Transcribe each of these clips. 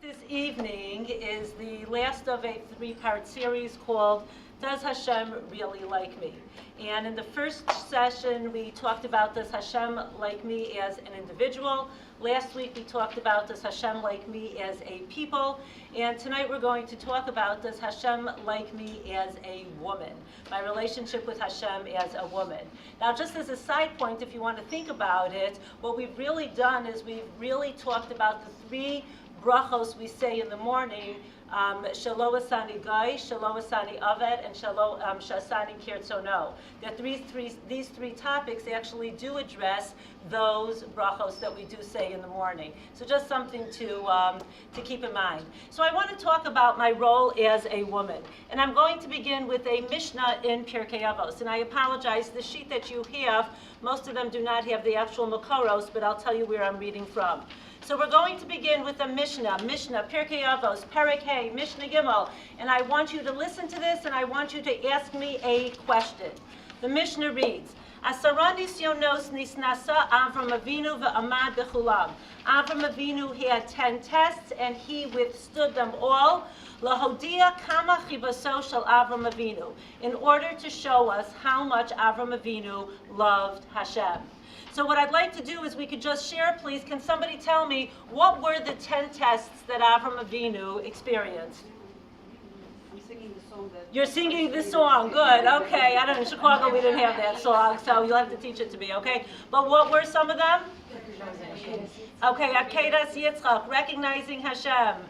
This evening is the last of a three-part series called Does Hashem Really Like Me? And in the first session we talked about does Hashem like me as an individual. Last week we talked about does Hashem like me as a people. And tonight we're going to talk about does Hashem like me as a woman, my relationship with Hashem as a woman. Now just as a side point, if you want to think about it, what we've really done is we've really talked about the three brachos we say in the morning, Shelo Asani Gai, Shelo Asani Aved, and Shelo Shasani Kirtzono. That these three topics actually do address those brachos that we do say in the morning. So just something to keep in mind. So I want to talk about my role as a woman. And I'm going to begin with a Mishnah in Pirkei Avos. And I apologize, the sheet that you have, most of them do not have the actual Makoros, but I'll tell you where I'm reading from. So we're going to begin with a Mishnah, Pirkei Avos, Perek Hey, Mishnah Gimel, and I want you to listen to this and I want you to ask me a question. The Mishnah reads, Asara nisyonos nisnasa Avram Avinu ve'amad bechulam. Avram Avinu had 10 tests and he withstood them all. Lahodia kama chibaso shel Avram Avinu, in order to show us how much Avram Avinu loved Hashem. So what I'd like to do is we could just share, please. Can somebody tell me what were the 10 tests that Avram Avinu experienced? I'm singing the song that... You're singing the song. Good. Okay. I don't know. In Chicago, we didn't have that song, so you'll have to teach it to me, okay? But what were some of them? Okay. Akedas Yitzchak, recognizing Hashem.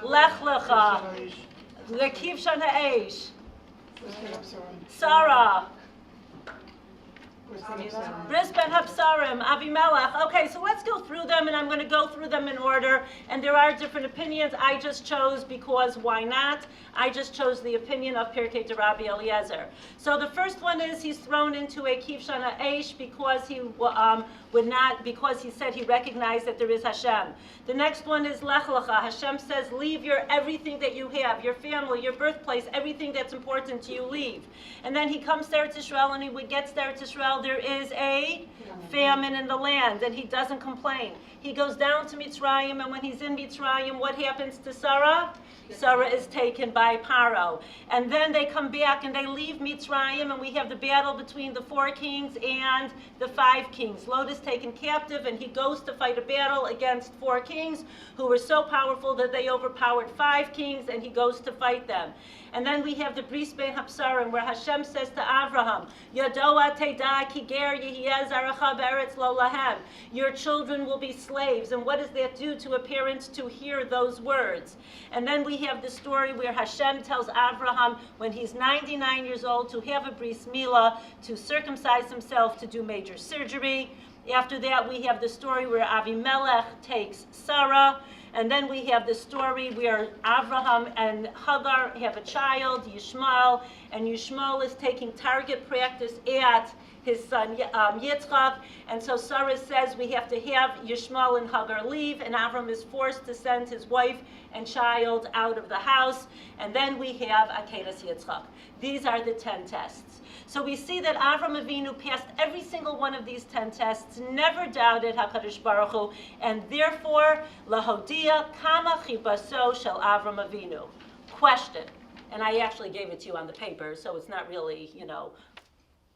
Lech Lecha. Lekiv Shan Ha'esh. Sarah. Bris ben Hapsarim, Avimelech. Okay, so let's go through them, and I'm going to go through them in order. And there are different opinions. I just chose because why not? I just chose the opinion of Pirkei Rabbi Eliezer. So the first one is he's thrown into a Kivshan Ha'esh because he would not, because he said he recognized that there is Hashem. The next one is Lech Lecha. Hashem says, leave your everything that you have, your family, your birthplace, everything that's important to you, leave. And then he comes to Eretz Yisrael, and he gets to Eretz Yisrael. There is a famine in the land, and he doesn't complain. He goes down to Mitzrayim, and when he's in Mitzrayim, what happens to Sarah? Sarah is taken by Paro. And then they come back and they leave Mitzrayim, and we have the battle between the 4 kings and the 5 kings. Lot is taken captive, and he goes to fight a battle against 4 kings who were so powerful that they overpowered 5 kings, and he goes to fight them. And then we have the Bris ben Hapsarim, where Hashem says to Avraham, Yadoa teda ki ger yehiyeh zarecha be'eretz lo lahem. Your children will be slaves. And what does that do to a parent to hear those words? And then we have the story where Hashem tells Avraham when he's 99 years old to have a bris milah, to circumcise himself, to do major surgery. After that, we have the story where Avimelech takes Sarah. And then we have the story where Avraham and Hagar have a child, Yishmael, and Yishmael is taking target practice at his son Yitzchak. And so Sarah says we have to have Yishmael and Hagar leave, and Avram is forced to send his wife and child out of the house. And then we have Akedas Yitzchak. These are the 10 tests. So we see that Avram Avinu passed every single one of these 10 tests, never doubted HaKadosh Baruch Hu, and therefore, Lahodia Kama Chibaso Shel Avram Avinu. Question, and I actually gave it to you on the paper, so it's not really,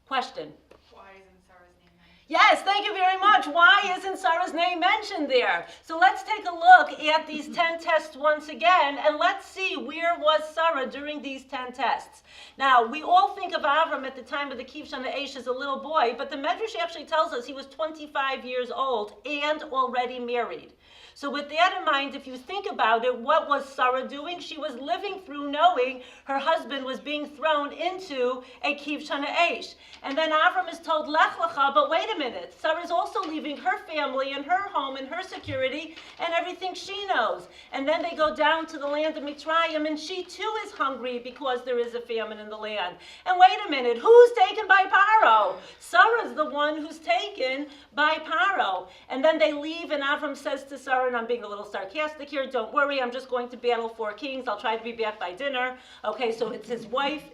question. Why isn't Sarah's name mentioned? Yes, thank you very much. Why isn't Sarah's name mentioned there? So let's take a look at these 10 tests once again, and let's see where was Sarah during these 10 tests. Now, we all think of Avram at the time of the Kivshan Ha'esh as a little boy, but the Medrash actually tells us he was 25 years old and already married. So with that in mind, if you think about it, what was Sarah doing? She was living through knowing her husband was being thrown into a Kivshan Ha'esh. And then Avram is told, Lech Lecha, but wait a minute. Sarah's also leaving her family and her home and her security and everything she knows. And then they go down to the land of Mitzrayim, and she too is hungry because there is a famine in the land. And wait a minute, who's taken by Paro? Sarah's the one who's taken by Paro. And then they leave, and Avram says to Sarah, and I'm being a little sarcastic here, don't worry, I'm just going to battle 4 kings, I'll try to be back by dinner. Okay, so it's his wife,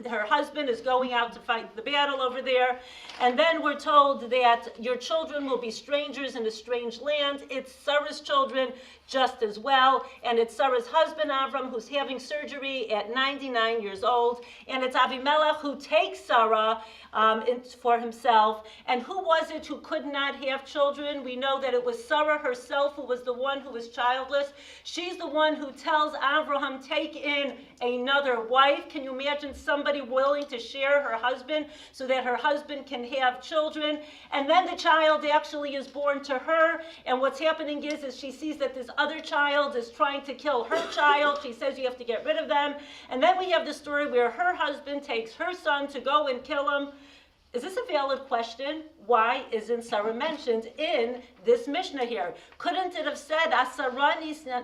her husband is going out to fight the battle over there. And then we're told that your children will be strangers in a strange land. It's Sarah's children just as well. And it's Sarah's husband, Avram, who's having surgery at 99 years old. And it's Avimelech who takes Sarah for himself. And who was it who could not have children? We know that it was Sarah herself who was the one who was childless. She's the one who tells Abraham, take in another wife. Can you imagine somebody willing to share her husband so that her husband can have children? And then the child actually is born to her. And what's happening is she sees that this other child is trying to kill her child. She says you have to get rid of them. And then we have the story where her husband takes her son to go and kill him. Is this a valid question? Why isn't Sarah mentioned in this Mishnah here? Couldn't it have said, Asara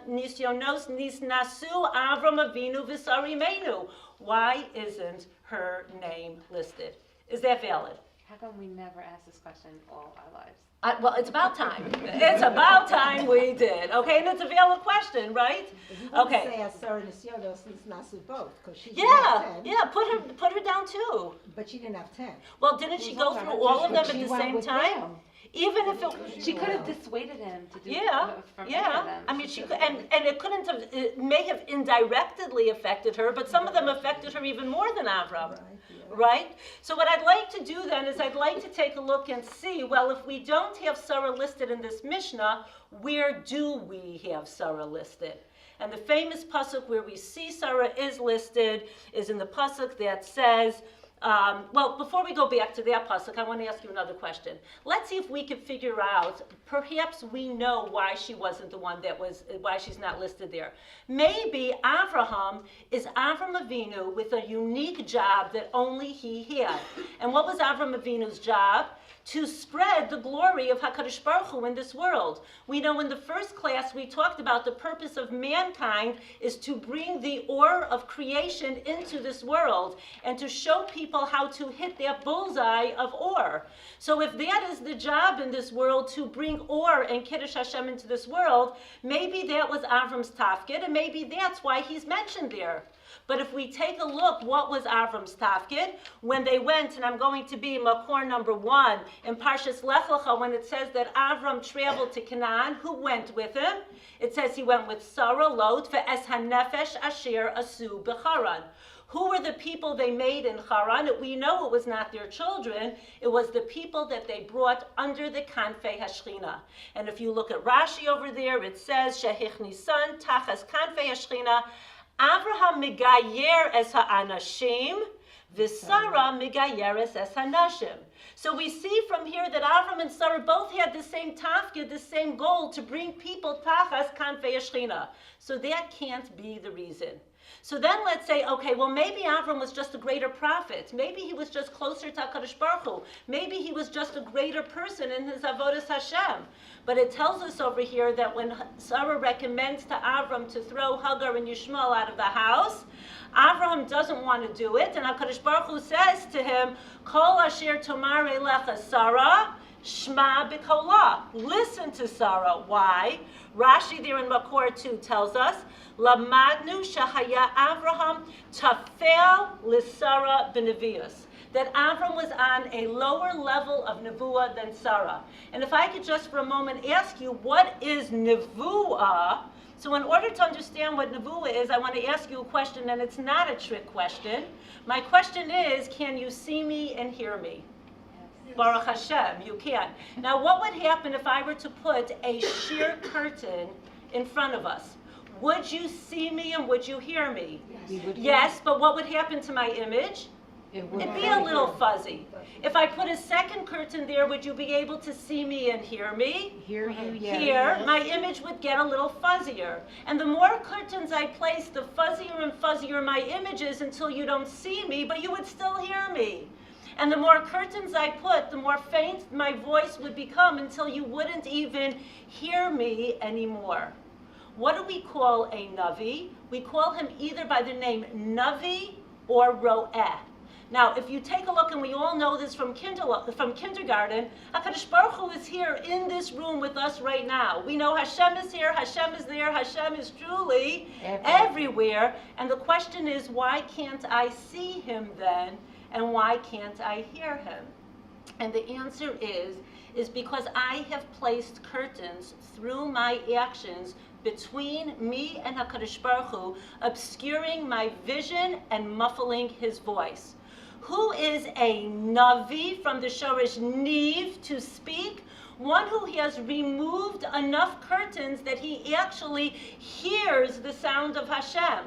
nisyonos nisnasu Avram Avinu v'sarimenu? Why isn't her name listed? Is that valid? How come we never asked this question all our lives? Well, it's about time. It's about time we did. Okay, and it's a valid question, right? Okay. Say Asara Nisyonos Nisnasu both, because she Yeah, had 10, yeah. Put her down too. but she didn't have 10. Well, didn't she go through all of them at the same time? Even if it, She could have dissuaded him to do from any of yeah. them. I mean, she could, and it couldn't have. It may have indirectly affected her, but some of them affected her even more than Avram. Right, yeah. Right? So what I'd like to do then is I'd like to take a look and see, well, if we don't have Sarah listed in this Mishnah, where do we have Sarah listed? And the famous pasuk where we see Sarah is listed is in the pasuk that says, well, before we go back to that pasuk, I want to ask you another question. Let's see if we can figure out, perhaps we know why she wasn't the one why she's not listed there. Maybe Avraham is Avram Avinu with a unique job that only he had. And what was Avram Avinu's job? To spread the glory of HaKadosh Baruch Hu in this world. We know in the first class we talked about the purpose of mankind is to bring the Oorah of creation into this world and to show people how to hit that bullseye of Oorah. So if that is the job in this world, to bring Oorah and Kiddush Hashem into this world, maybe that was Avram's tafkid, and maybe that's why he's mentioned there. But if we take a look, what was Avram's tafkid? When they went, and I'm going to be Makor number 1, in Parshas Lech Lecha, when it says that Avram traveled to Canaan, who went with him? It says he went with Sarah, Lot, ve'es hanefesh asher asu b'charan. Who were the people they made in Haran? We know it was not their children. It was the people that they brought under the Kanfei Hashchina. And if you look at Rashi over there, it says, Shehich Nisan tachas Kanfei Hashchina, Avraham megayer es ha'anashim, v'Sarah megayeres es hanashim. So we see from here that Avram and Sarah both had the same tafkid, the same goal, to bring people tachas Kanfei Hashchina. So that can't be the reason. So then let's say, okay, well maybe Avram was just a greater prophet. Maybe he was just closer to HaKadosh Baruch Hu. Maybe he was just a greater person in his avodas Hashem. But it tells us over here that when Sarah recommends to Avram to throw Hagar and Yishmael out of the house, Avraham doesn't want to do it, and HaKadosh Baruch Hu says to him, Kol asher tomar elecha Sarah, Shma b'kolah. Listen to Sarah. Why? Rashi there in Makor 2 tells us, Lamadnu shahaya Avraham tafel l'Sarah b'nevius. That Avram was on a lower level of nevuah than Sarah. And if I could just for a moment ask you, what is nevuah? So in order to understand what nevuah is, I want to ask you a question, and it's not a trick question. My question is, can you see me and hear me? Yes. Baruch Hashem, you can. Now what would happen if I were to put a sheer curtain in front of us? Would you see me and would you hear me? Yes, but what would happen to my image? It'd be a little fuzzy. If I put a second curtain there, would you be able to see me and hear me? Hear you, yes. Here, my image would get a little fuzzier. And the more curtains I place, the fuzzier and fuzzier my image is until you don't see me, but you would still hear me. And the more curtains I put, the more faint my voice would become until you wouldn't even hear me anymore. What do we call a Navi? We call him either by the name Navi or Ro'eh. Now, if you take a look, and we all know this from kindergarten, HaKadosh Baruch Hu is here in this room with us right now. We know Hashem is here, Hashem is there, Hashem is truly everywhere. And the question is, why can't I see him then? And why can't I hear him? And the answer is because I have placed curtains through my actions between me and HaKadosh Baruch Hu, obscuring my vision and muffling his voice. Who is a Navi from the Shorish Niv, to speak? One who has removed enough curtains that he actually hears the sound of Hashem.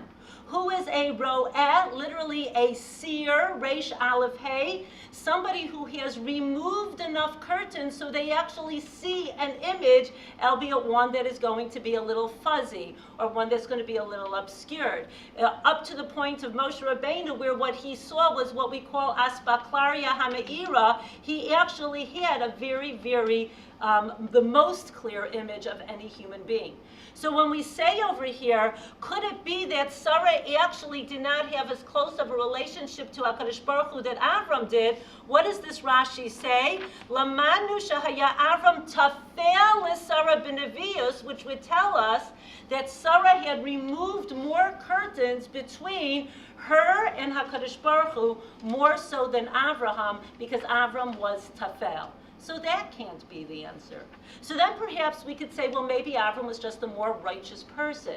Who is a Ro'eh, literally a seer, Reish Aleph Hey, somebody who has removed enough curtains so they actually see an image, albeit one that is going to be a little fuzzy, or one that's going to be a little obscured. Up to the point of Moshe Rabbeinu, where what he saw was what we call Aspaklaria Ha'me'ira, he actually had a very, very, the most clear image of any human being. So when we say over here, could it be that Sarah actually did not have as close of a relationship to HaKadosh Baruch Hu that Avram did? What does this Rashi say? Lamanu shahaya Avram tafel l'Sarah b'nevius, which would tell us that Sarah had removed more curtains between her and HaKadosh Baruch Hu, more so than Avraham, because Avram was tafel. So that can't be the answer. So then perhaps we could say, well, maybe Avram was just a more righteous person.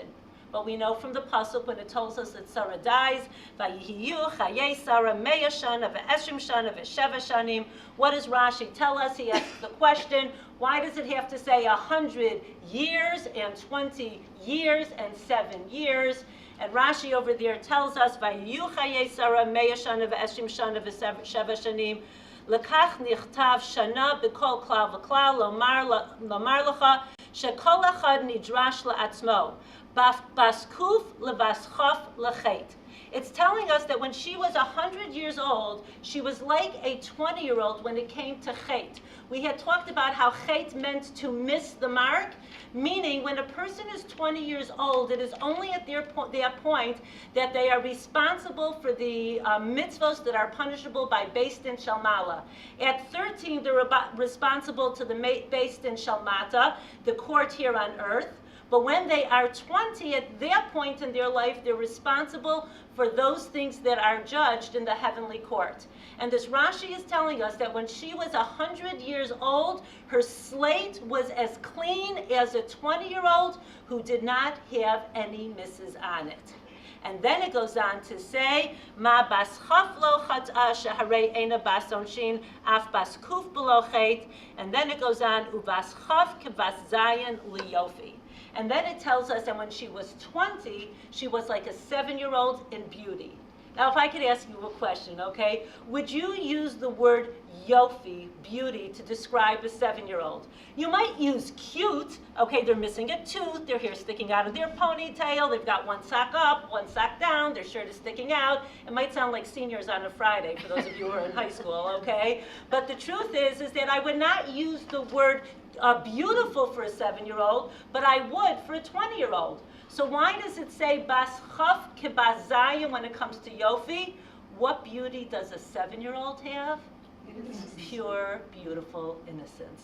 But we know from the pasuk when it tells us that Sarah dies, Vayihiyu chayei Sarah meya shana ve'eshrim shana ve'sheva shanim. What does Rashi tell us? He asks the question, why does it have to say 100 years and 20 years and 7 years? And Rashi over there tells us, Vayihiyu chayei Sarah meya shana ve'eshrim shana ve'sheva shanim. Lekach nichtav shana b'kol klal v'klal lomar lecha shekol echad nidrash la'atzmo baskuf levaschaf lechet. It's telling us that when she was 100 years old, she was like a 20-year-old when it came to chet. We had talked about how chet meant to miss the mark, meaning when a person is 20 years old, it is only at that point that they are responsible for the mitzvos that are punishable by Beis Din Shalmala. At 13, they're responsible to the Beis Din Shalmata, the court here on earth. But when they are 20, at that point in their life, they're responsible for those things that are judged in the heavenly court. And this Rashi is telling us that when she was 100 years old, her slate was as clean as a 20-year-old who did not have any misses on it. And then it goes on to say, Ma bas chaf lo chat'a sheharei ena bas onshin af bas kuf below chet. And then it goes on, ubas chaf kebas zayin liyofi. And then it tells us that when she was 20, she was like a 7-year-old in beauty. Now, if I could ask you a question, okay? Would you use the word yofi, beauty, to describe a 7-year-old? You might use cute. Okay, they're missing a tooth, their hair sticking out of their ponytail, they've got one sock up, one sock down, their shirt is sticking out. It might sound like seniors on a Friday for those of you who are in high school, okay? But the truth is that I would not use the word beautiful for a 7-year-old, but I would for a 20-year-old. So why does it say bas chaf kebas zayin when it comes to yofi? What beauty does a 7-year-old have? Pure, beautiful innocence.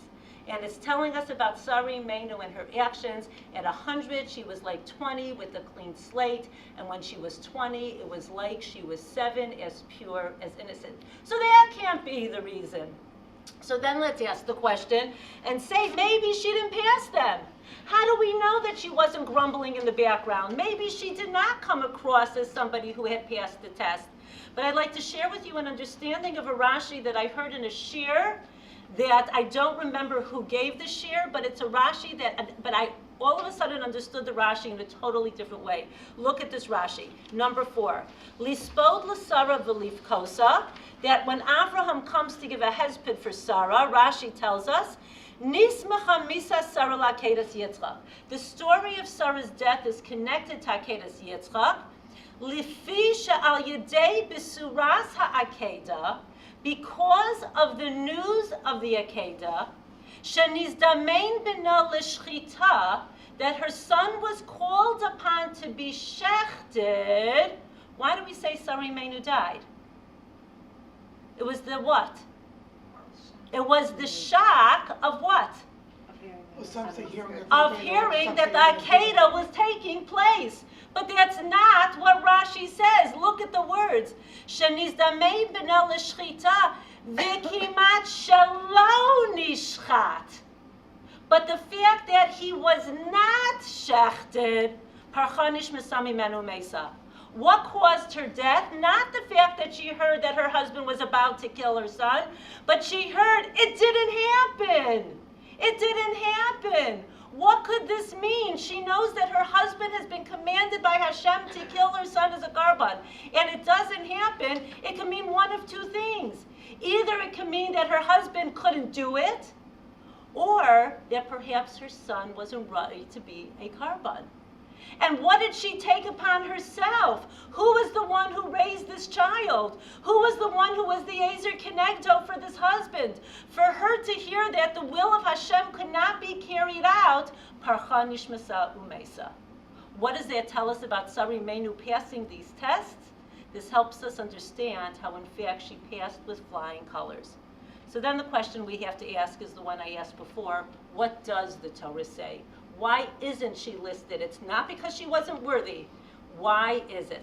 And it's telling us about Sari Meinu and her actions. At 100, she was like 20 with a clean slate. And when she was 20, it was like she was 7, as pure, as innocent. So that can't be the reason. So then let's ask the question and say, maybe she didn't pass them. How do we know that she wasn't grumbling in the background? Maybe she did not come across as somebody who had passed the test. But I'd like to share with you an understanding of a Rashi that I heard in a shir that I don't remember who gave the shir, but it's a Rashi but I all of a sudden understood the Rashi in a totally different way. Look at this Rashi. Number 4. Lispod l'Sara v'lifkosa, that when Avraham comes to give a hesped for Sarah, Rashi tells us, Nismacha misa Sarah l'Akedas Yitzchak. The story of Sarah's death is connected to Akedas Yitzchak. Lifi she'al yedei b'suras ha'akeda, because of the news of the Akedah, shenizdamein b'no l'shchita, that her son was called upon to be shechted. Why do we say Sari Meinu died? It was the what? It was the shock of what? Of hearing that the Akedah was taking place. But that's not what Rashi says. Look at the words. Shenizdamei b'no l'shchita v'kimat shelo nishchat. But the fact that he was not shechted, parchanish mesami menu mesa. What caused her death? Not the fact that she heard that her husband was about to kill her son, but she heard it didn't happen. It didn't happen. What could this mean? She knows that her husband has been commanded by Hashem to kill her son as a karban, and it doesn't happen. It can mean one of two things. Either it can mean that her husband couldn't do it, or that perhaps her son wasn't ready to be a karban. And what did she take upon herself? Who was the one who raised this child? Who was the one who was the Ezer Kenegdo for this husband? For her to hear that the will of Hashem could not be carried out, parcha nishmasa umesa. What does that tell us about Sari Menu passing these tests? This helps us understand how in fact she passed with flying colors. So then the question we have to ask is the one I asked before. What does the Torah say? Why isn't she listed? It's not because she wasn't worthy. Why is it?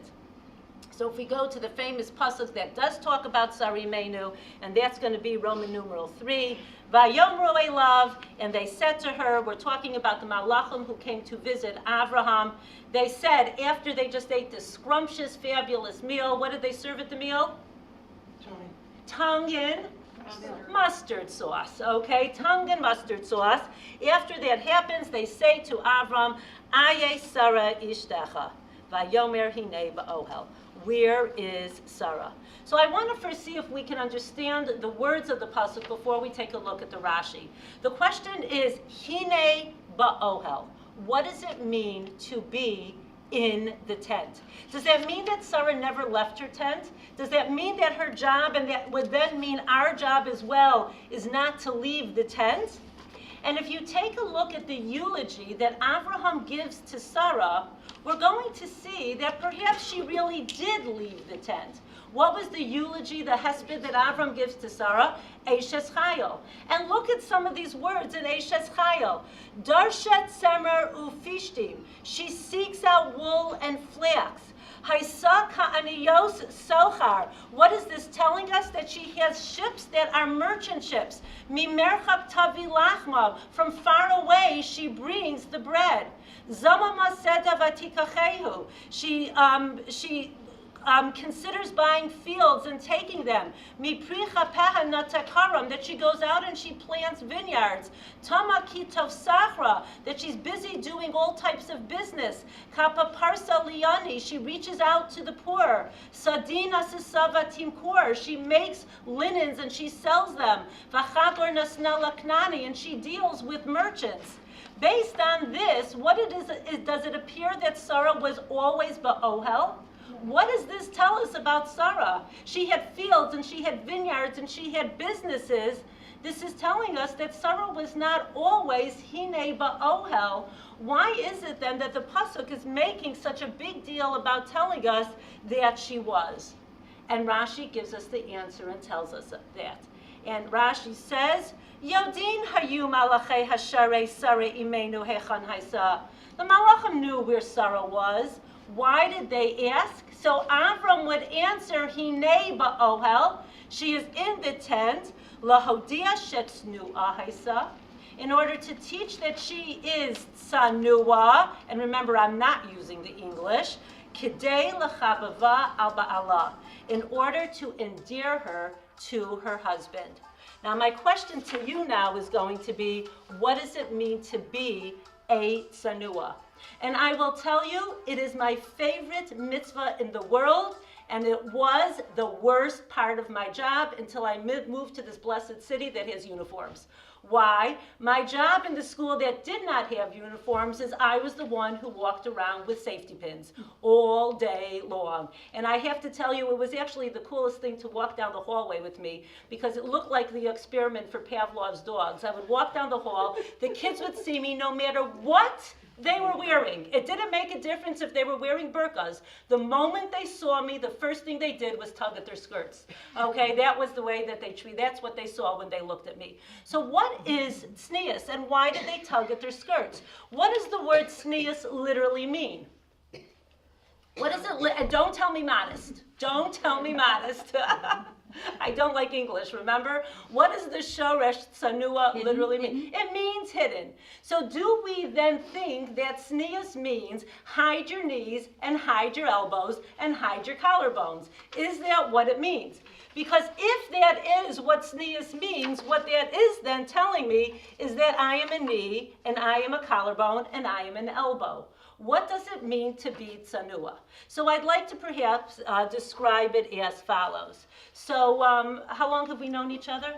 So if we go to the famous pasuk that does talk about Sari Menu, and that's going to be Roman numeral 3, Vayomru elav, and they said to her, we're talking about the Malachim who came to visit Avraham. They said, after they just ate this scrumptious, fabulous meal, what did they serve at the meal? Tongue in mustard sauce, okay? Tongue and mustard sauce. After that happens, they say to Avram, Aye Sarah ishtecha, vayomer hinei ba'ohel. Where is Sarah? So I want to first see if we can understand the words of the pasuk before we take a look at the Rashi. The question is, hinei ba'ohel. What does it mean to be in the tent? Does that mean that Sarah never left her tent? Does that mean that her job, and that would then mean our job as well, is not to leave the tent? And if you take a look at the eulogy that Abraham gives to Sarah, we're going to see that perhaps she really did leave the tent. What was the eulogy, the hesped that Avram gives to Sarah? Eishes Chayil. And look at some of these words in Eishes Chayil. Darshet semer ufishtim. She seeks out wool and flax. Haisa ka'aniyos sochar. What is this telling us? That she has ships that are merchant ships. Mimerchak tavi lachma. From far away she brings the bread. Zama maseda vatikachehu. She considers buying fields and taking them. Mipricha peha natakaram, that she goes out and she plants vineyards. Tama kitov sachra, that she's busy doing all types of business. Kapa parsa liani, she reaches out to the poor. Sadina sisava timkur, she makes linens and she sells them. Vachagor nasnela knani, and she deals with merchants. Based on this, does it appear that Sarah was always ba'ohel? What does this tell us about Sarah? She had fields and she had vineyards and she had businesses. This is telling us that Sarah was not always hine ba'ohel. Why is it then that the pasuk is making such a big deal about telling us that she was? And Rashi gives us the answer and tells us that. And Rashi says, Yodin hayu malachei hasharei Sarah imenu hechan haisa. The Malachim knew where Sarah was. Why did they ask? So Avram would answer, Hinei ba'ohel. She is in the tent. Lahodia shetznu'a haisa. In order to teach that she is tsanua. And remember, I'm not using the English. Kidei lechabava al ba'ala. In order to endear her to her husband. Now, my question to you now is going to be, what does it mean to be a tsanua? And I will tell you, it is my favorite mitzvah in the world, and it was the worst part of my job until I moved to this blessed city that has uniforms. Why? My job in the school that did not have uniforms is I was the one who walked around with safety pins all day long. And I have to tell you, it was actually the coolest thing to walk down the hallway with me because it looked like the experiment for Pavlov's dogs. I would walk down the hall, the kids would see me no matter what they were wearing. It didn't make a difference if they were wearing burqas. The moment they saw me, the first thing they did was tug at their skirts. Okay, that was the way that they treated. That's what they saw when they looked at me. So what is tznius, and why did they tug at their skirts? What does the word tznius literally mean? What is it? And don't tell me modest. Don't tell me modest. I don't like English, remember? What does the shoresh tsanua literally mean? It means hidden. So do we then think that tznius means hide your knees and hide your elbows and hide your collarbones? Is that what it means? Because if that is what tznius means, what that is then telling me is that I am a knee and I am a collarbone and I am an elbow. What does it mean to be tsanua? So I'd like to perhaps describe it as follows. So how long have we known each other?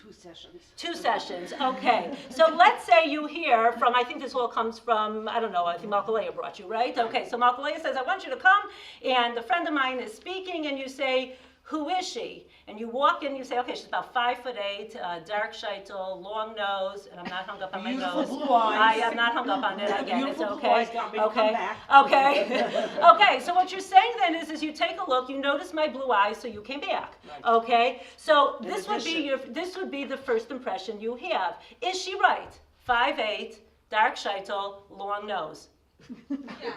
2 sessions. 2 sessions, okay. So let's say you hear from, I think this all comes from, I don't know, I think Malkalea brought you, right? Okay, so Malkalea says, I want you to come, and a friend of mine is speaking, and you say, who is she? And you walk in, you say, okay, she's about 5'8", dark shaitel, long nose, and I'm not hung up on my Beautiful nose. blue eyes. I am not hung up on it. Again, it's Beautiful blue okay. eyes got me to come Okay. back. Okay. Okay. So what you're saying then is you take a look, you notice my blue eyes, so you came back. Right. Okay. So In this would be addition- this would be the first impression you have. Is she right? 5'8", dark shaitel, long nose.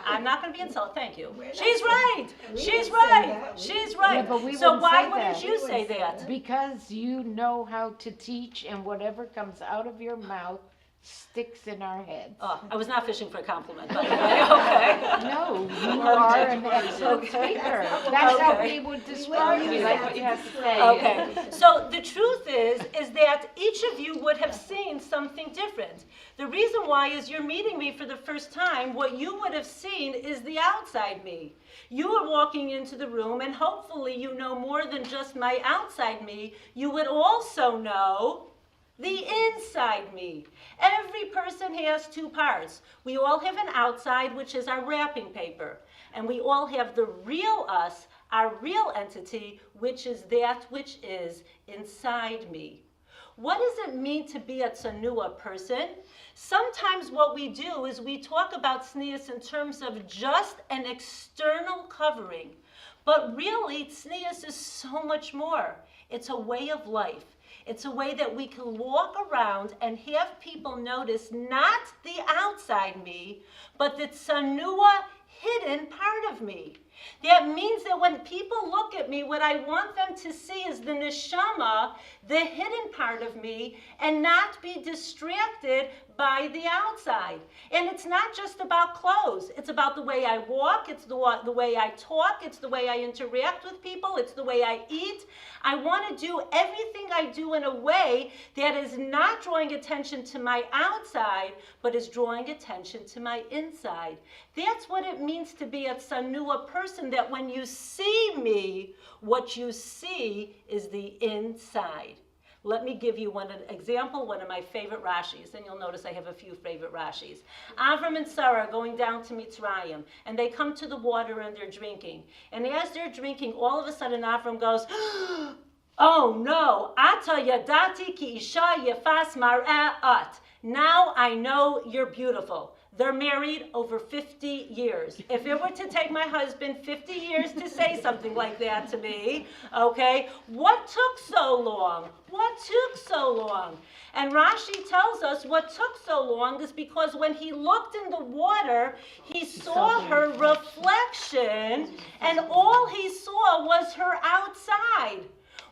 I'm not going to be insulted. Thank you. She's right. She's right. She's right. Yeah, but we So wouldn't why say wouldn't that. you say that? Because you know how to teach, and whatever comes out of your mouth sticks in our heads. Oh, I was not fishing for a compliment, by the way. Okay. No, you are an excellent Okay. speaker. That's how Okay. we would describe We you. like what you have to say. Okay, so the truth is that each of you would have seen something different. The reason why is you're meeting me for the first time. What you would have seen is the outside me. You are walking into the room, and hopefully you know more than just my outside me. You would also know the inside me. Every person has 2 parts. We all have an outside, which is our wrapping paper. And we all have the real us, our real entity, which is that which is inside me. What does it mean to be a tsanua person? Sometimes what we do is we talk about tznius in terms of just an external covering. But really, tznius is so much more. It's a way of life. It's a way that we can walk around and have people notice not the outside me, but the tsanua hidden part of me. That means that when people look at me, what I want them to see is the neshama, the hidden part of me, and not be distracted by the outside. And it's not just about clothes. It's about the way I walk. It's the way I talk. It's the way I interact with people. It's the way I eat. I want to do everything I do in a way that is not drawing attention to my outside, but is drawing attention to my inside. That's what it means to be a tsanua person, that when you see me, what you see is the inside. Let me give you an example, one of my favorite Rashis, and you'll notice I have a few favorite Rashis. Avram and Sarah going down to Mitzrayim, and they come to the water and they're drinking. And as they're drinking, all of a sudden Avram goes, oh no, Ata yadati ki isha yefas mar'at. Now I know you're beautiful. They're married over 50 years. If it were to take my husband 50 years to say something like that to me, okay, what took so long? What took so long? And Rashi tells us what took so long is because when he looked in the water, he saw her reflection, and all he saw was her outside.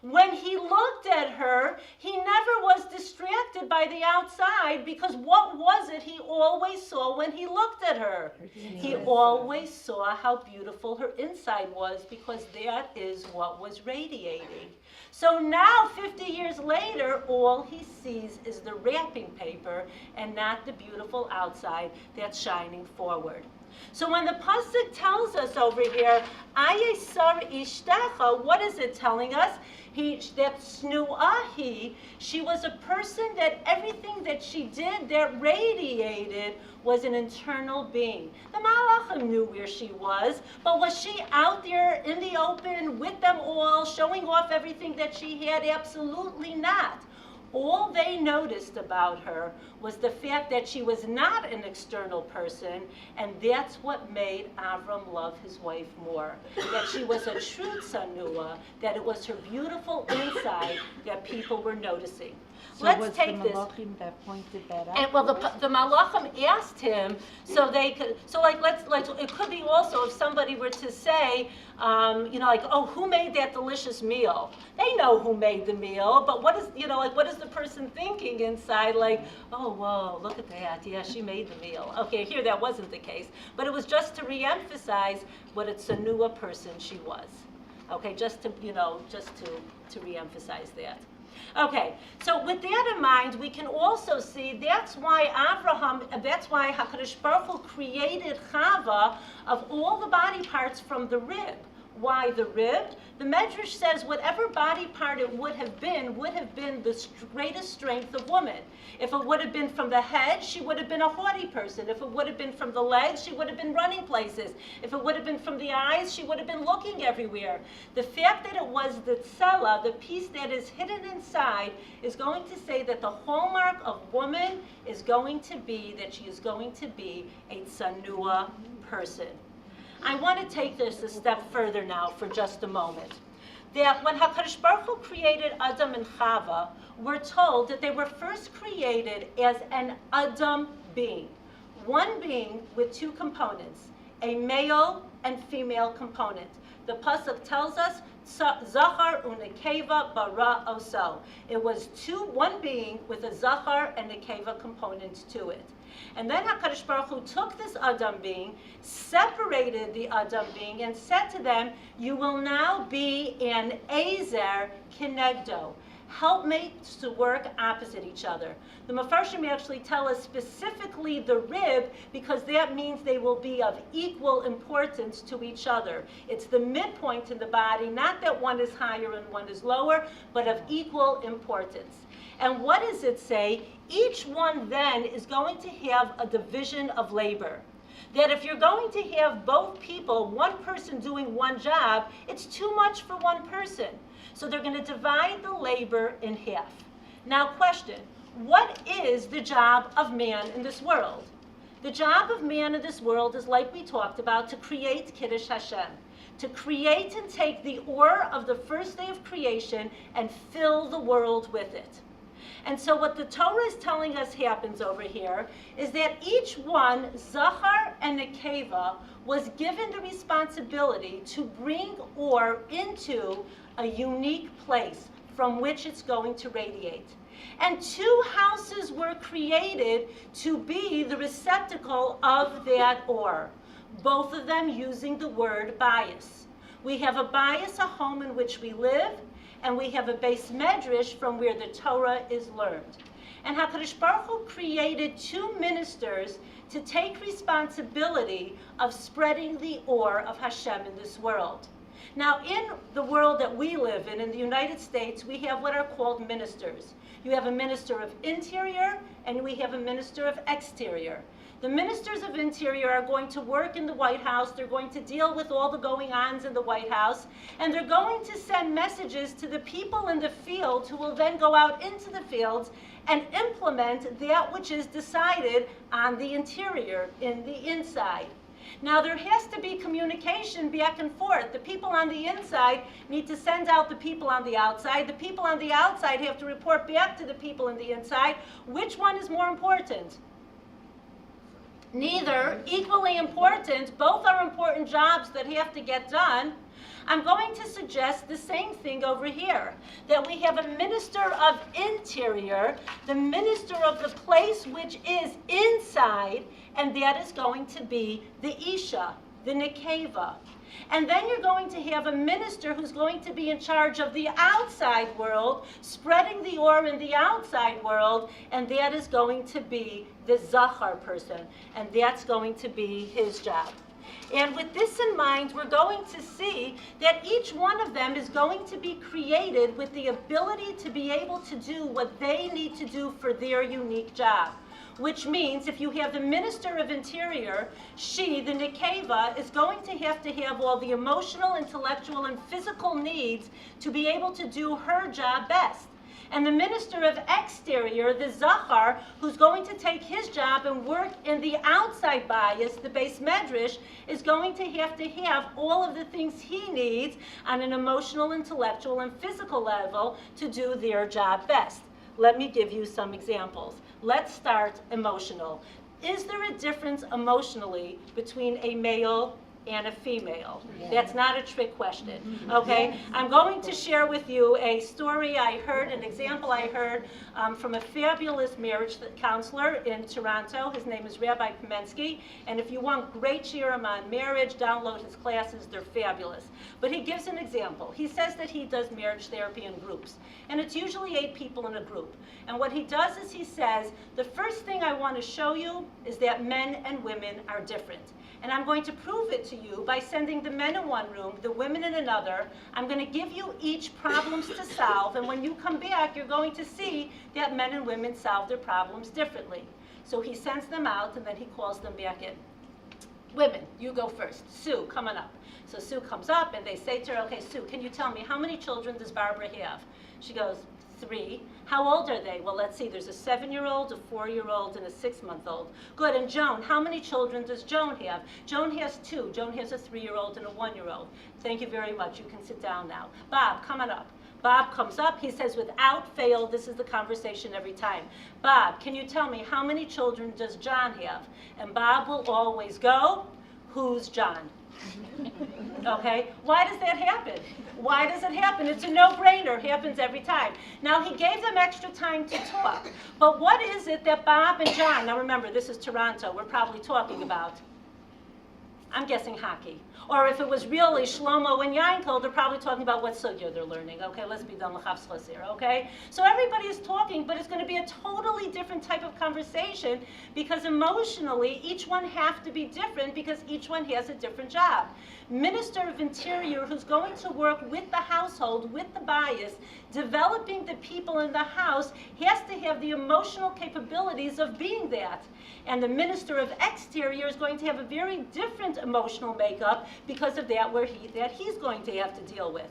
When he looked at her, he never was distracted by the outside, because what was it he always saw when he looked at her? He always saw how beautiful her inside was, because that is what was radiating. So now, 50 years later, all he sees is the wrapping paper and not the beautiful outside that's shining forward. So when the pasuk tells us over here, Ayesar Ishtecha, what is it telling us? That Snuahi, she was a person that everything that she did that radiated was an internal being. The Malachim knew where she was, but was she out there in the open with them all, showing off everything that she had? Absolutely not. All they noticed about her was the fact that she was not an external person, and that's what made Avram love his wife more. That she was a true tsanua, that it was her beautiful inside that people were noticing. So Let's was take the this. Malachim that pointed that out? And well, the Malachim asked him so they could. So like, it could be also if somebody were to say, like, oh, who made that delicious meal? They know who made the meal, but what is, what is the person thinking inside? Like, oh, whoa, look at that. Yeah, she made the meal. Okay, here that wasn't the case, but it was just to reemphasize what a tsanua person she was. Okay, just to reemphasize that. Okay, so with that in mind, we can also see that's why HaKadosh Baruch Hu created Chava of all the body parts from the rib. Why the rib? The Medrash says whatever body part it would have been the greatest strength of woman. If it would have been from the head, she would have been a haughty person. If it would have been from the legs, she would have been running places. If it would have been from the eyes, she would have been looking everywhere. The fact that it was the tzela, the piece that is hidden inside, is going to say that the hallmark of woman is going to be that she is going to be a tsanua person. I want to take this a step further now for just a moment. That when HaKadosh Baruch Hu created Adam and Chava, we're told that they were first created as an Adam being. One being with two components, a male and female component. The Pasuk tells us, Zachar unekeva bara oso. It was one being with a Zachar and a Keva component to it. And then HaKadosh Baruch Hu took this Adam being, separated the Adam being, and said to them, you will now be an Ezer Kinegdo, helpmates to work opposite each other. The Mefarshim actually tell us specifically the rib, because that means they will be of equal importance to each other. It's the midpoint in the body, not that one is higher and one is lower, but of equal importance. And what does it say? Each one then is going to have a division of labor. That if you're going to have both people, one person doing one job, it's too much for one person. So they're going to divide the labor in half. Now question, what is the job of man in this world? The job of man in this world is, like we talked about, to create Kiddush Hashem. To create and take the Oorah of the first day of creation and fill the world with it. And so what the Torah is telling us happens over here is that each one, Zachar and Nekeva, was given the responsibility to bring Oorah into a unique place from which it's going to radiate. And two houses were created to be the receptacle of that Oorah, both of them using the word bias. We have a bias, a home in which we live, and we have a base medrash from where the Torah is learned. And HaKadosh Baruch Hu created two ministers to take responsibility of spreading the Oorah of Hashem in this world. Now, in the world that we live in the United States, we have what are called ministers. You have a minister of interior, and we have a minister of exterior. The ministers of interior are going to work in the White House. They're going to deal with all the going-ons in the White House. And they're going to send messages to the people in the field who will then go out into the fields and implement that which is decided on the interior, in the inside. Now, there has to be communication back and forth. The people on the inside need to send out the people on the outside. The people on the outside have to report back to the people in the inside. Which one is more important? Neither. Equally important. Both are important jobs that have to get done. I'm going to suggest the same thing over here, that we have a minister of interior, the minister of the place which is inside, and that is going to be the Isha, the Nekeva. And then you're going to have a minister who's going to be in charge of the outside world, spreading the Oorah in the outside world, and that is going to be the Zachar person, and that's going to be his job. And with this in mind, we're going to see that each one of them is going to be created with the ability to be able to do what they need to do for their unique job. Which means if you have the minister of interior, she, the Nekeva, is going to have all the emotional, intellectual, and physical needs to be able to do her job best. And the minister of exterior, the Zachar, who's going to take his job and work in the outside bias, the base medrash, is going to have all of the things he needs on an emotional, intellectual, and physical level to do their job best. Let me give you some examples. Let's start emotional. Is there a difference emotionally between a male and a female? That's not a trick question, okay? I'm going to share with you a story I heard, an example I heard from a fabulous marriage counselor in Toronto. His name is Rabbi Pomensky, and if you want great shiurim on marriage, download his classes. They're fabulous. But he gives an example. He says that he does marriage therapy in groups, and it's usually 8 people in a group. And what he does is he says, the first thing I want to show you is that men and women are different. And I'm going to prove it to you by sending the men in one room, the women in another. I'm going to give you each problems to solve, and when you come back, you're going to see that men and women solve their problems differently. So he sends them out, and then he calls them back in. Women, you go first. Sue, come on up. So Sue comes up, and they say to her, okay, Sue, can you tell me, how many children does Barbara have? She goes, 3. How old are they? Well, let's see. There's a 7-year-old, a 4-year-old, and a 6-month-old. Good. And Joan, how many children does Joan have? Joan has 2. Joan has a 3-year-old and a 1-year-old. Thank you very much. You can sit down now. Bob, come on up. Bob comes up. He says, without fail, this is the conversation every time. Bob, can you tell me, how many children does John have? And Bob will always go, who's John? Okay? Why does that happen? Why does it happen? It's a no-brainer. It happens every time. Now, he gave them extra time to talk. But what is it that Bob and John, now remember, this is Toronto, we're probably talking about, I'm guessing hockey. Or if it was really Shlomo and Yankel, they're probably talking about what sugya they're learning. Okay, let's be done l'chavslas here, okay? So everybody is talking, but it's going to be a totally different type of conversation because emotionally, each one have to be different because each one has a different job. Minister of Interior, who's going to work with the household, with the bias, developing the people in the house, has to have the emotional capabilities of being that. And the Minister of Exterior is going to have a very different emotional makeup because of that he's going to have to deal with.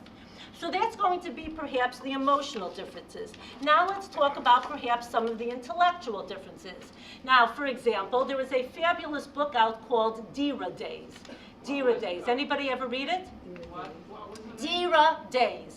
So that's going to be perhaps the emotional differences. Now let's talk about perhaps some of the intellectual differences. Now, for example, there was a fabulous book out called Dira Days. Dira Days. Anybody ever read it? Dira Days.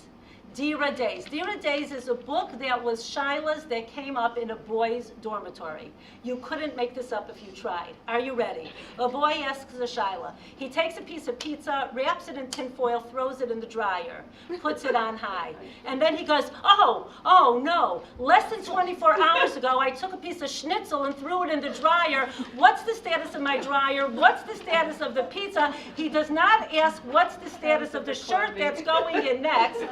Dira Days. Dira Days is a book that was shilas that came up in a boys' dormitory. You couldn't make this up if you tried. Are you ready? A boy asks a shilah. He takes a piece of pizza, wraps it in tinfoil, throws it in the dryer, puts it on high. And then he goes, oh no, less than 24 hours ago I took a piece of schnitzel and threw it in the dryer. What's the status of my dryer? What's the status of the pizza? He does not ask what's the status of the shirt that's going in next.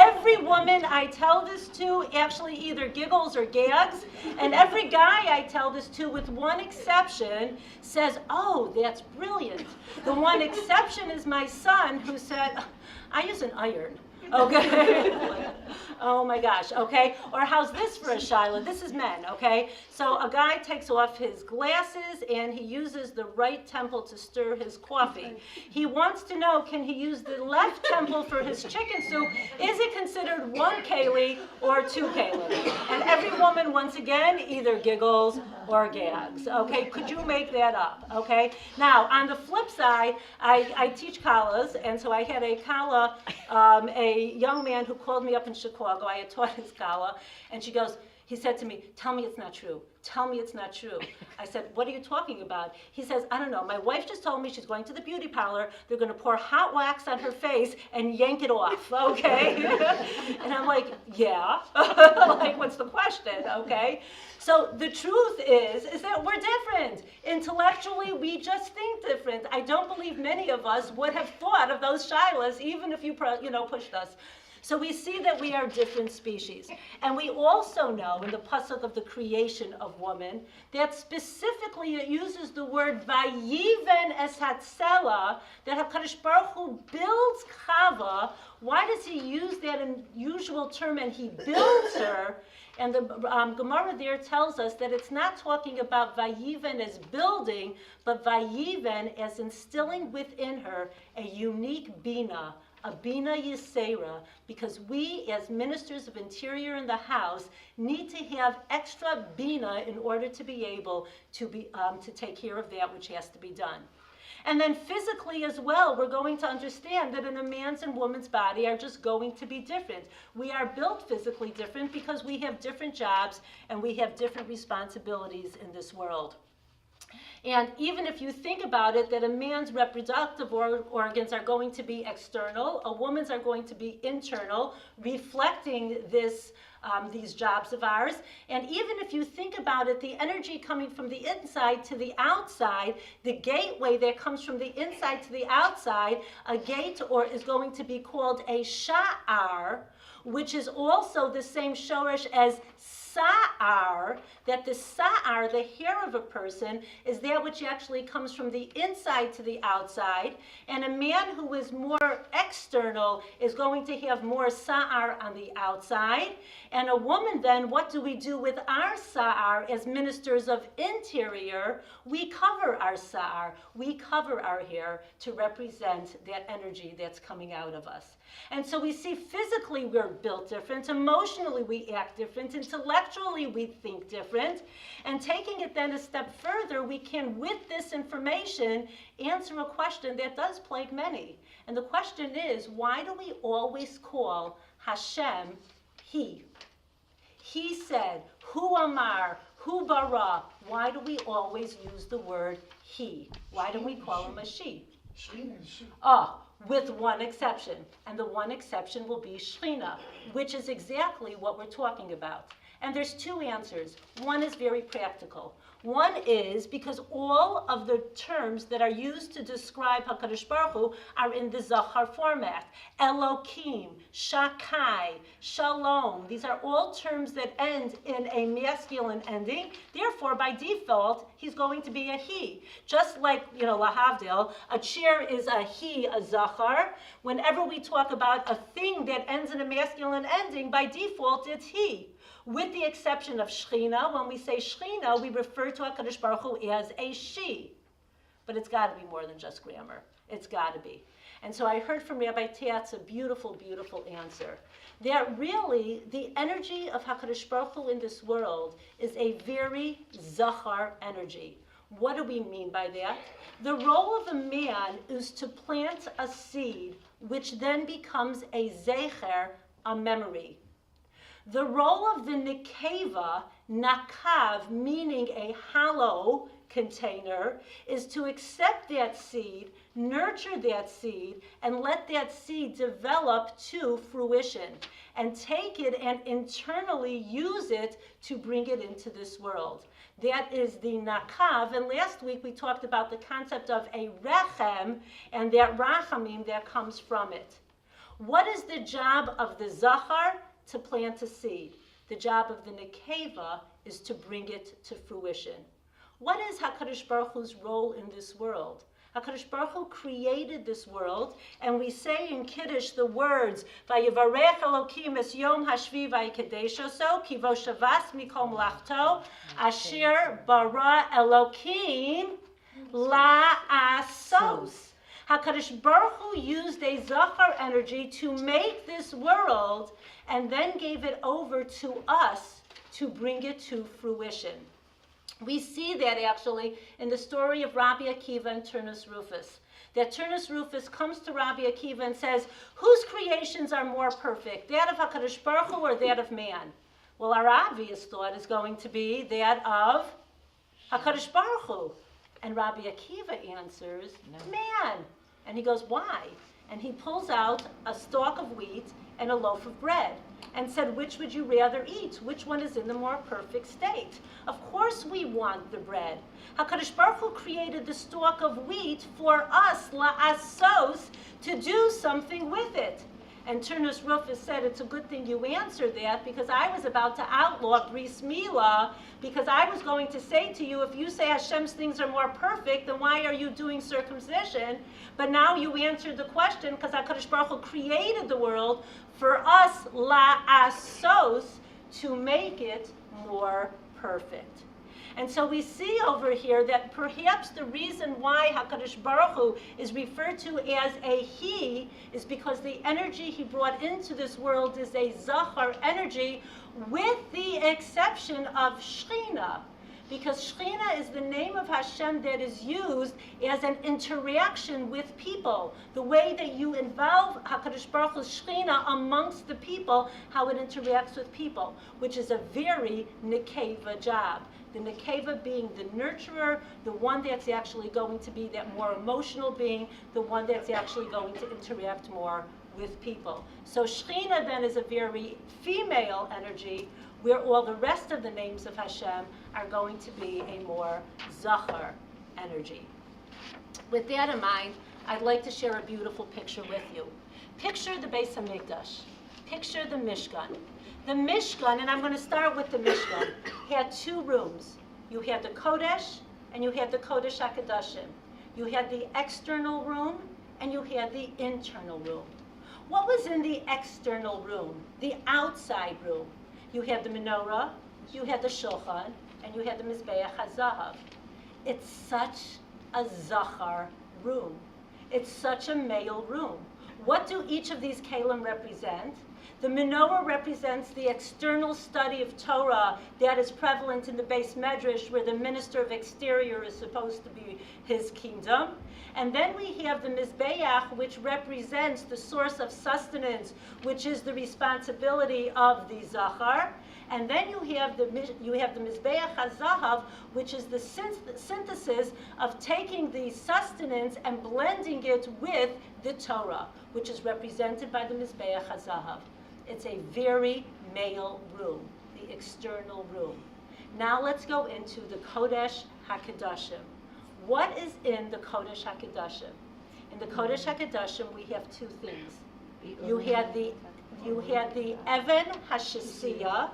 Every woman I tell this to actually either giggles or gags, and every guy I tell this to, with one exception, says, oh, that's brilliant. The one exception is my son, who said, I use an iron. Okay. Oh my gosh, okay? Or how's this for a shilah? This is men, okay? So a guy takes off his glasses and he uses the right temple to stir his coffee. He wants to know, can he use the left temple for his chicken soup? Is it considered 1 keli or 2 keli? And every woman, once again, either giggles or gags, okay? Could you make that up, okay? Now, on the flip side, I teach kalas, and so I had a kala, a young man who called me up in Chicago. I had taught his kala, and he said to me, tell me it's not true. Tell me it's not true. I said, what are you talking about? He says, I don't know. My wife just told me she's going to the beauty parlor. They're going to pour hot wax on her face and yank it off, okay? And I'm like, yeah. Like, what's the question, okay? So the truth is that we're different. Intellectually, we just think different. I don't believe many of us would have thought of those shilas, even if you pushed us. So we see that we are different species. And we also know in the pasuk of the creation of woman that specifically it uses the word vayiven es hatzela, that HaKadosh Baruch Hu builds Chava. Why does he use that unusual term, and he builds her? And the Gemara there tells us that it's not talking about vayiven as building, but vayiven as instilling within her a unique bina, a bina yisera, because we as ministers of interior in the house need to have extra bina in order to be able to take care of that which has to be done. And then physically as well, we're going to understand that in a man's and woman's body are just going to be different. We are built physically different because we have different jobs and we have different responsibilities in this world. And even if you think about it, that a man's reproductive organs are going to be external, a woman's are going to be internal, reflecting these jobs of ours. And even if you think about it, the energy coming from the inside to the outside, the gateway that comes from the inside to the outside, a gate is going to be called a sha'ar, which is also the same shorish as sa'ar, that the sa'ar, the hair of a person, is that which actually comes from the inside to the outside. And a man who is more external is going to have more sa'ar on the outside. And a woman then, what do we do with our sa'ar as ministers of interior? We cover our sa'ar, we cover our hair to represent that energy that's coming out of us. And so we see physically we're built different, emotionally we act different, intellectually we think different. And taking it then a step further, we can, with this information, answer a question that does plague many. And the question is, why do we always call Hashem He? He said, Hu Amar, Hu Bara. Why do we always use the word He? Why don't we call him a she? With one exception. And the one exception will be Shechina, which is exactly what we're talking about. And there's two answers. One is very practical. One is because all of the terms that are used to describe HaKadosh Baruch Hu are in the Zachar format. Elokim, Shakai, Shalom. These are all terms that end in a masculine ending. Therefore, by default, he's going to be a he. Just like, lahavdil, a chair is a he, a Zachar. Whenever we talk about a thing that ends in a masculine ending, by default, it's he. With the exception of Shechina, when we say Shechina, we refer to HaKadosh Baruch Hu as a she. But it's got to be more than just grammar. It's got to be. And so I heard from Rabbi Tatz a beautiful, beautiful answer. That really, the energy of HaKadosh Baruch Hu in this world is a very Zachar energy. What do we mean by that? The role of a man is to plant a seed, which then becomes a Zecher, a memory. The role of the Nekeva, Nakav, meaning a hollow container, is to accept that seed, nurture that seed, and let that seed develop to fruition, and take it and internally use it to bring it into this world. That is the Nakav, and last week we talked about the concept of a Rechem, and that Rachamim that comes from it. What is the job of the Zachar? To plant a seed. The job of the Nekeva is to bring it to fruition. What is HaKadosh Baruch Hu's role in this world? HaKadosh Baruch Hu created this world, and we say in Kiddush the words, Vayivarech Elokim es Yom Hashvi vayikadesh oso, ki vo shavas mikol melachto, asher bara Elokim la'asos. HaKadosh Baruch Hu used a Zachar energy to make this world and then gave it over to us to bring it to fruition. We see that actually in the story of Rabbi Akiva and Turnus Rufus. That Turnus Rufus comes to Rabbi Akiva and says, whose creations are more perfect, that of HaKadosh Baruch Hu or that of man? Well, our obvious thought is going to be that of HaKadosh Baruch Hu. And Rabbi Akiva answers, man. And he goes, why? And he pulls out a stalk of wheat and a loaf of bread and said, which would you rather eat? Which one is in the more perfect state? Of course we want the bread. HaKadosh Baruch Hu created the stalk of wheat for us, la'asos, to do something with it. And Turnus Rufus said, it's a good thing you answered that, because I was about to outlaw Bris Milah, because I was going to say to you, if you say Hashem's things are more perfect, then why are you doing circumcision? But now you answered the question, because HaKadosh Baruch Hu created the world for us, la'asos, to make it more perfect. And so we see over here that perhaps the reason why HaKadosh Baruch Hu is referred to as a he is because the energy he brought into this world is a Zachar energy, with the exception of Shechina. Because Shechina is the name of Hashem that is used as an interaction with people. The way that you involve HaKadosh Baruch Hu's Shechina amongst the people, how it interacts with people, which is a very nekeva job. The nekeva being the nurturer, the one that's actually going to be that more emotional being, the one that's actually going to interact more with people. So Shechina then is a very female energy, where all the rest of the names of Hashem are going to be a more Zachar energy. With that in mind, I'd like to share a beautiful picture with you. Picture the Beis HaMikdash. Picture the Mishkan. The Mishkan, and I'm going to start with the Mishkan, had two rooms. You had the Kodesh, and you had the Kodesh HaKadoshim. You had the external room, and you had the internal room. What was in the external room, the outside room? You had the menorah, you had the shulchan, and you had the mizbeach hazahav. It's such a zachar room. It's such a male room. What do each of these kalim represent? The menorah represents the external study of Torah that is prevalent in the Beis Medrash, where the minister of exterior is supposed to be his kingdom. And then we have the Mizbeach, which represents the source of sustenance, which is the responsibility of the Zachar. And then you have the Mizbeach HaZahav, which is the synthesis of taking the sustenance and blending it with the Torah, which is represented by the Mizbeach HaZahav. It's a very male room, the external room. Now let's go into the Kodesh HaKadoshim. What is in the Kodesh HaKadoshim? In the Kodesh HaKadoshim, we have two things. You had the Even HaShasiyah,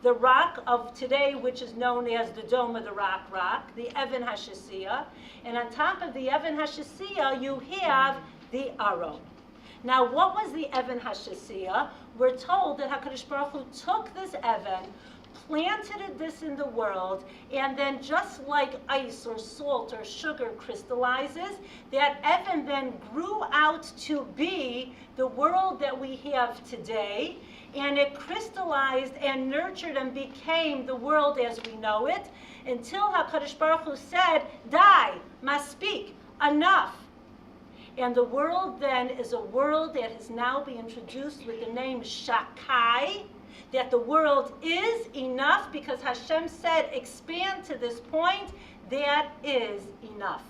the rock of today, which is known as the Dome of the Rock, the Even HaShasiyah. And on top of the Even HaShasiyah, you have the Aron. Now, what was the Even HaShasiyah? We're told that HaKadosh Baruch Hu took this Even, planted this in the world, and then just like ice or salt or sugar crystallizes, that Even then grew out to be the world that we have today, and it crystallized and nurtured and became the world as we know it, until HaKadosh Baruch Hu said, "Die, maspik, enough." And the world then is a world that has now been introduced with the name Shakai, that the world is enough because Hashem said, expand to this point, that is enough.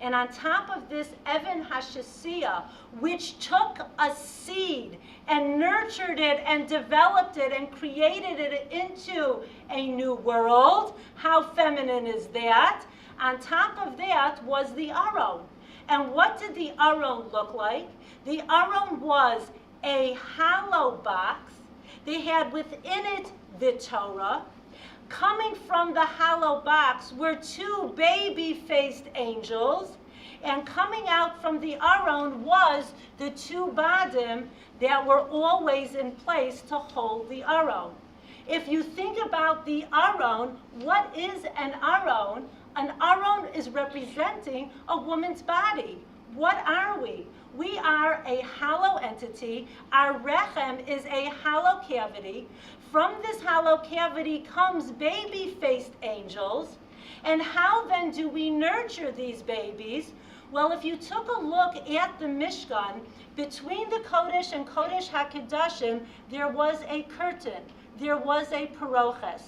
And on top of this Even HaShasiyah, which took a seed and nurtured it and developed it and created it into a new world, how feminine is that? On top of that was the Aron. And what did the Aron look like? The Aron was a hollow box. They had within it the Torah. Coming from the hollow box were two baby-faced angels. And coming out from the Aron was the two badim that were always in place to hold the Aron. If you think about the Aron, what is an Aron? An Aron is representing a woman's body. What are we? We are a hollow entity. Our rechem is a hollow cavity. From this hollow cavity comes baby-faced angels. And how then do we nurture these babies? Well, if you took a look at the Mishkan, between the Kodesh and Kodesh HaKadoshim, there was a curtain. There was a paroches.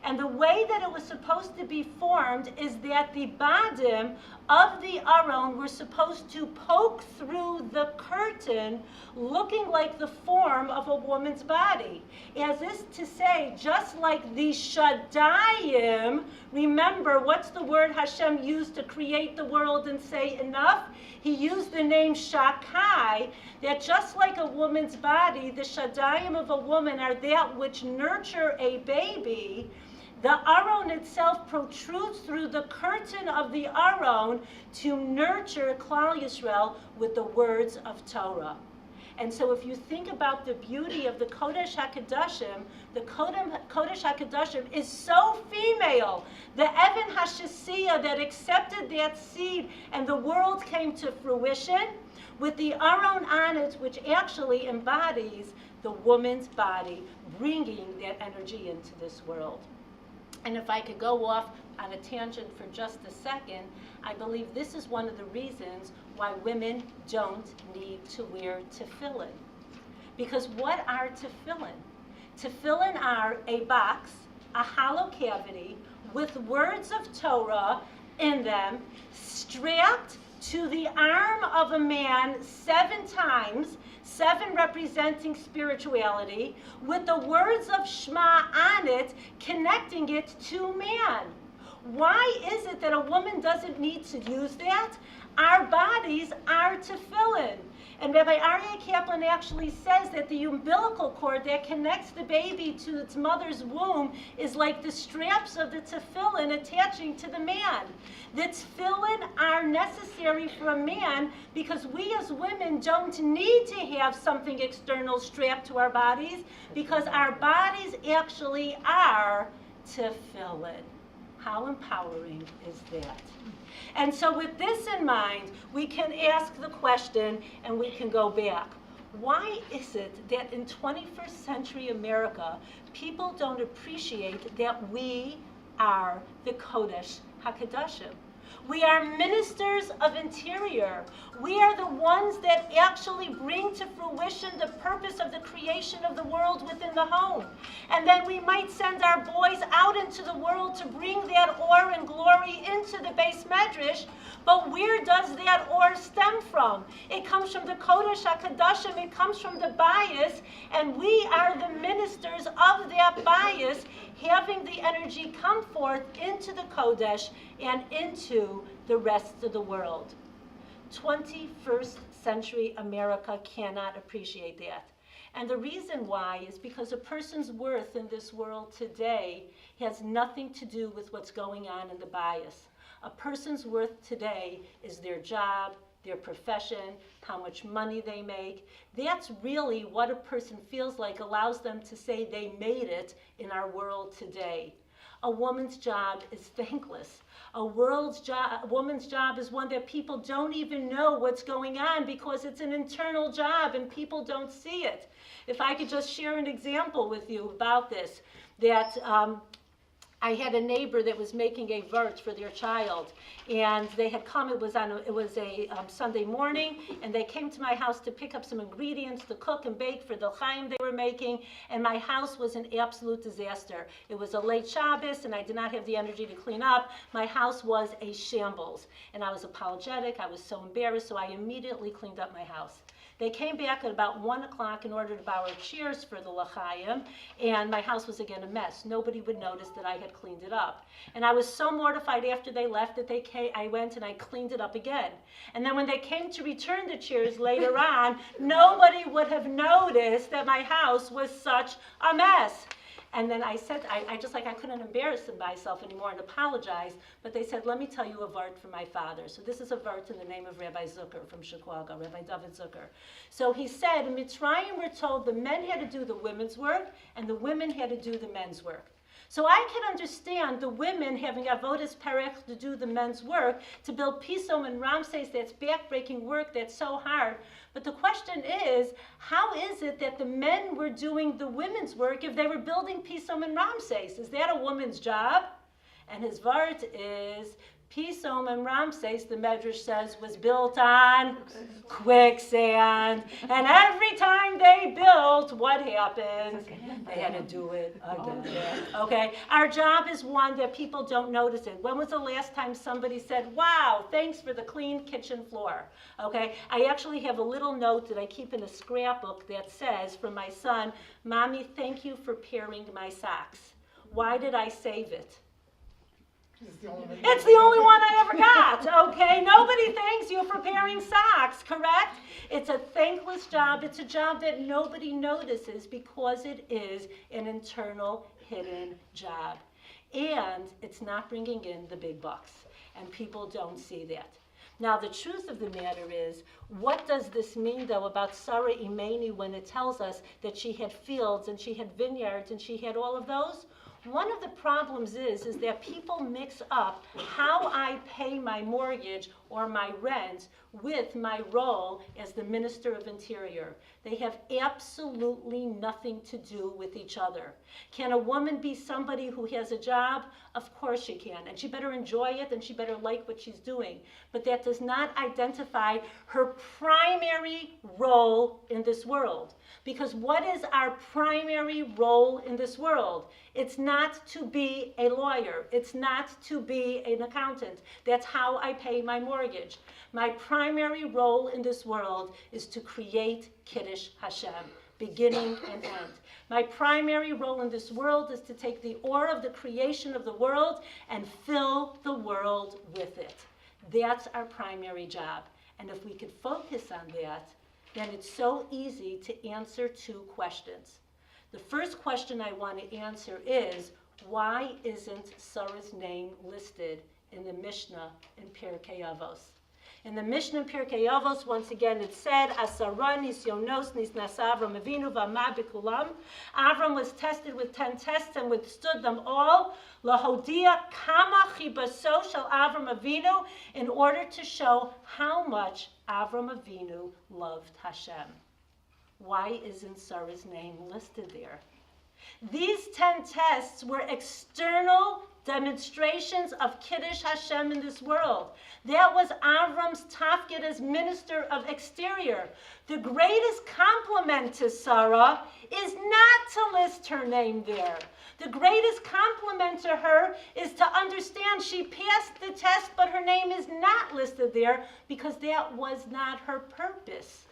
And the way that it was supposed to be formed is that the badim of the Aron were supposed to poke through the curtain, looking like the form of a woman's body. As is to say, just like the Shaddayim, remember, what's the word Hashem used to create the world and say enough? He used the name Shakai, that just like a woman's body, the Shaddayim of a woman are that which nurture a baby. The Aron itself protrudes through the curtain of the Aron to nurture Klal Yisrael with the words of Torah. And so if you think about the beauty of the Kodesh HaKadoshim, the Kodesh HaKadoshim is so female. The Evan HaShasiyah that accepted that seed and the world came to fruition with the Aron on it, which actually embodies the woman's body, bringing that energy into this world. And if I could go off on a tangent for just a second, I believe this is one of the reasons why women don't need to wear tefillin. Because what are tefillin? Tefillin are a box, a hollow cavity, with words of Torah in them, strapped to the arm of a man 7 times, 7 representing spirituality, with the words of Shema on it, connecting it to man. Why is it that a woman doesn't need to use that? Our bodies are tefillin. And Rabbi Aryeh Kaplan actually says that the umbilical cord that connects the baby to its mother's womb is like the straps of the tefillin attaching to the man. The tefillin are necessary for a man because we as women don't need to have something external strapped to our bodies because our bodies actually are tefillin. How empowering is that? And so with this in mind, we can ask the question and we can go back. Why is it that in 21st century America, people don't appreciate that we are the Kodesh HaKadoshim? We are ministers of interior. We are the ones that actually bring to fruition the purpose of the creation of the world within the home. And then we might send our boys out into the world to bring that Oorah and glory into the Beis Medrash. But where does that Oorah stem from? It comes from the Kodesh HaKadoshim. It comes from the bias. And we are the ministers of that bias, having the energy come forth into the Kodesh and into the rest of the world. 21st century America cannot appreciate that. And the reason why is because a person's worth in this world today has nothing to do with what's going on in the bias. A person's worth today is their job, their profession, how much money they make. That's really what a person feels like allows them to say they made it in our world today. A woman's job is thankless. A woman's job is one that people don't even know what's going on because it's an internal job and people don't see it. If I could just share an example with you about this, that I had a neighbor that was making a vert for their child, and they had come. It was a Sunday morning, and they came to my house to pick up some ingredients to cook and bake for the chaim they were making. And my house was an absolute disaster. It was a late Shabbos, and I did not have the energy to clean up. My house was a shambles, and I was apologetic. I was so embarrassed, so I immediately cleaned up my house. They came back at about 1 o'clock in order to borrow chairs for the l'chaim, and my house was again a mess. Nobody would notice that I had cleaned it up. And I was so mortified after they left that I went and I cleaned it up again. And then when they came to return the chairs later on, nobody would have noticed that my house was such a mess. And then I said, I couldn't embarrass myself anymore and apologize. But they said, let me tell you a vart from my father. So this is a vart in the name of Rabbi Zucker from Chicago, Rabbi David Zucker. So he said, in Mitzrayim we're told the men had to do the women's work and the women had to do the men's work. So I can understand the women having avodas perech to do the men's work, to build pisom and ramses, that's backbreaking work, that's so hard. But the question is, how is it that the men were doing the women's work if they were building pisom and ramses? Is that a woman's job? And his vart is, Pisom and Ramses, the Medrash says, was built on quicksand. And every time they built, what happened? They had to do it again. Okay? Our job is one that people don't notice it. When was the last time somebody said, wow, thanks for the clean kitchen floor? Okay? I actually have a little note that I keep in a scrapbook that says, from my son, Mommy, thank you for pairing my socks. Why did I save it? It's the only one I ever got, okay? Nobody thanks you for pairing socks, correct? It's a thankless job. It's a job that nobody notices because it is an internal, hidden job. And it's not bringing in the big bucks, and people don't see that. Now, the truth of the matter is, what does this mean, though, about Sarah Imenu when it tells us that she had fields and she had vineyards and she had all of those? One of the problems is that people mix up how I pay my mortgage or my rent with my role as the Minister of Interior. They have absolutely nothing to do with each other. Can a woman be somebody who has a job? Of course she can, and she better enjoy it and she better like what she's doing. But that does not identify her primary role in this world. Because what is our primary role in this world? It's not to be a lawyer. It's not to be an accountant. That's how I pay my mortgage. My primary role in this world is to create Kiddush Hashem, beginning and end. My primary role in this world is to take the Oorah of the creation of the world and fill the world with it. That's our primary job. And if we could focus on that, then it's so easy to answer two questions. The first question I want to answer is, why isn't Sarah's name listed in the Mishnah in Pirkei Avos? In the Mishnah in Pirkei Avos, once again, it said, Asara nisyonos nisnas Avram Avinu v'amad b'kulam. Avram was tested with 10 tests and withstood them all. Lahodia kama chibaso shel Avram Avinu, in order to show how much Avram Avinu loved Hashem. Why isn't Sarah's name listed there? These 10 tests were external demonstrations of Kiddush Hashem in this world. That was Avram's tafkid as minister of exterior. The greatest compliment to Sarah is not to list her name there. The greatest compliment to her is to understand she passed the test, but her name is not listed there because that was not her purpose.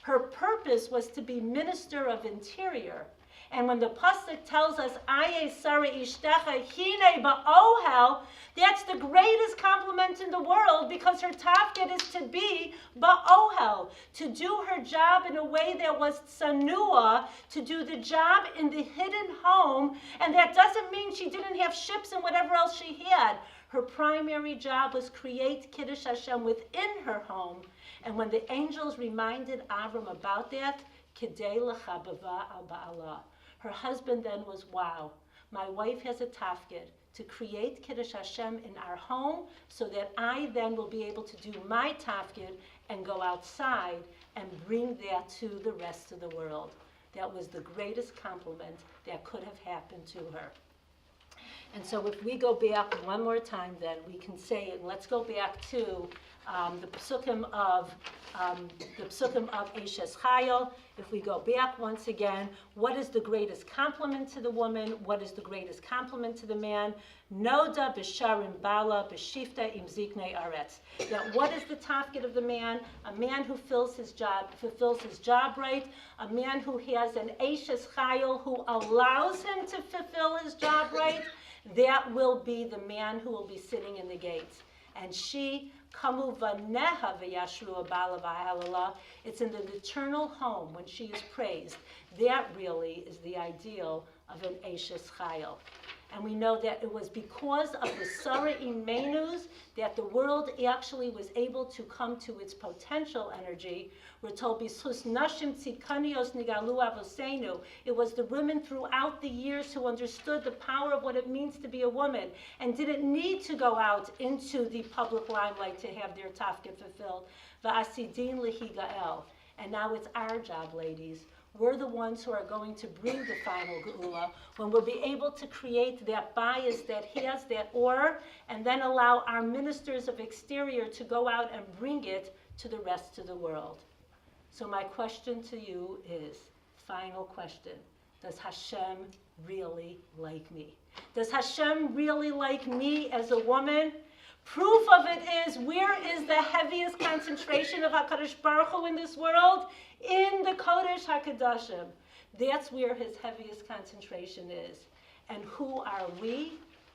Her purpose was to be minister of interior. And when the pasuk tells us, Aye Sarah ishtecha hine ba'ohel, that's the greatest compliment in the world because her tafkid is to be ba'ohel, to do her job in a way that was tsanua, to do the job in the hidden home. And that doesn't mean she didn't have ships and whatever else she had. Her primary job was create Kiddush Hashem within her home. And when the angels reminded Avram about that, Kidei l'chabava al ba'ala. Her husband then was, wow, my wife has a tafkid to create Kiddush Hashem in our home so that I then will be able to do my tafkid and go outside and bring that to the rest of the world. That was the greatest compliment that could have happened to her. And so if we go back one more time then, we can say, and let's go back to the psukim of Eshes Chayil. If we go back once again, what is the greatest compliment to the woman? What is the greatest compliment to the man? Noda b'sharim bala b'shifta im ziknei aretz. That what is the tafkid of the man? A man who fulfills his job right. A man who has an Eshes Chayil who allows him to fulfill his job right. That will be the man who will be sitting in the gates. And she, it's in the eternal home when she is praised. That really is the ideal of an Eshes Chayil. And we know that it was because of the Sarah Imenus that the world actually was able to come to its potential energy. We're told, B'schus nashim tzidkanios nigalu avosenu. It was the women throughout the years who understood the power of what it means to be a woman and didn't need to go out into the public limelight to have their tafkid fulfilled. Va'asidin lehigael. And now it's our job, ladies. We're the ones who are going to bring the final geula when we'll be able to create that bias that has that Oorah and then allow our ministers of exterior to go out and bring it to the rest of the world. So my question to you is, final question, does Hashem really like me? Does Hashem really like me as a woman? Proof of it is, where is the heaviest concentration of HaKadosh Baruch Hu in this world? In the Kodesh HaKadoshim. That's where his heaviest concentration is. And who are we?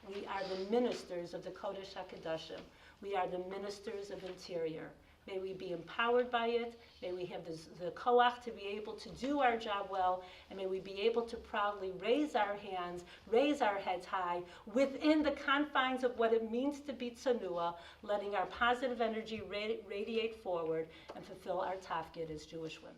We are the ministers of the Kodesh HaKadoshim. We are the ministers of interior. May we be empowered by it. May we have the koach to be able to do our job well. And may we be able to proudly raise our hands, raise our heads high, within the confines of what it means to be tzanua, letting our positive energy radiate forward and fulfill our tafkid as Jewish women.